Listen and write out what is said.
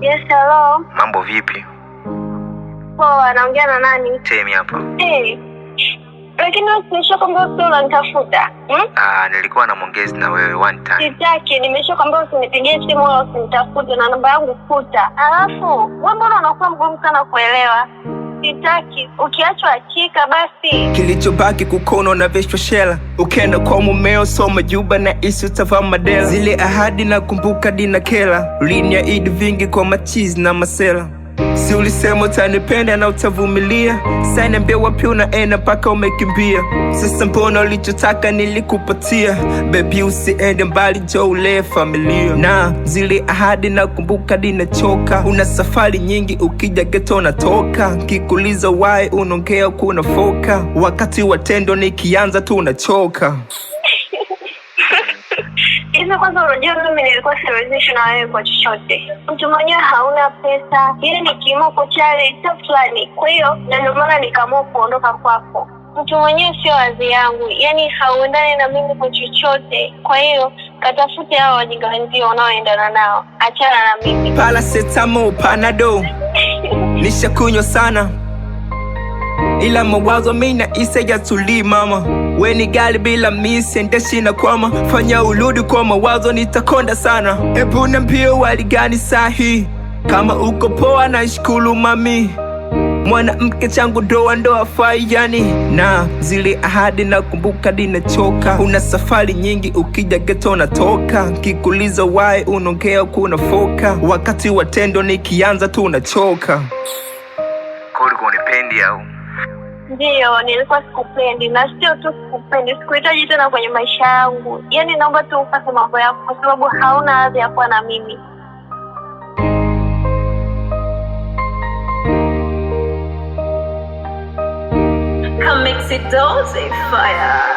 Yes, hello. Mambo vipi? Poa, naongea na nani? Temi hapa. Lakini usishokwambia unanitafuta. Nilikuwa na maongezi na wewe one time. Sitaki, nimeshakwambia usinipigie simu wala usinitafute na namba yangu futa. Alafu, wewe mbona unakuwa mgumu sana kuelewa? Sitaki, ukiachwa achika basi. Kilichobaki kukono na vishwa shela. Ukenda kwa mumeo soma juba na isi utavaa madela. Zile ahadi na kumbuka dina kela. Linia idi vingi kwa machizi na masela. Si ulisema utanipenda na utavumilia. Sasa niambia wapi unaenda mpaka umekimbia. Sasa mbona ulichotaka nilikupatia. Baby usiende mbali njoo ulee familia. Na zile ahadi na kumbuka dinachoka. Una safari nyingi ukija ghetto natoka. Kikuliza why unaongea kuna foka. Wakati wa tendo nikianza tu unachoka. Hivi kwanza unajua mimi nilikuwa siwezeshwi na wewe kwa chochote. Mtu mwenyewe hauna pesa, yeye ni kimoko chale fulani. Kwa hiyo na ndio maana nikaamua kuondoka kwako. Mtu mwenyewe sio wazi yangu, yani hauendani na mimi kwa chochote. Kwa hiyo katafute hao wajinga wenzio wanaoendana nao. Achana na mimi. Paracetamol, Panadol. Nishakunywa sana. Ila mawazo mina isa ya tuli mama. Weni gali bila misi endeshi na kwama. Fanya urudi kwa mawazo nitakonda sana. Ebu niambie wali gani sahi. Kama uko poa na shukuru mami. Mwanamke changu ndoa fai yani. Na zile ahadi na kumbuka dinachoka. Una safari nyingi ukija ghetto natoka. Kikuliza why unaongea kuna foka. Wakati wa tendo nikianza tu unachoka. Kwa ulikuwa unipendi au? Ndiyo, nilikuwa sikupendi na sio tu sikupendi, sikuhitaji tena kwenye maisha yangu. Yani naomba tu ufanye mambo yako kwa sababu hauna hadhi ya kuwa na mimi. Come mix it, don't say fire.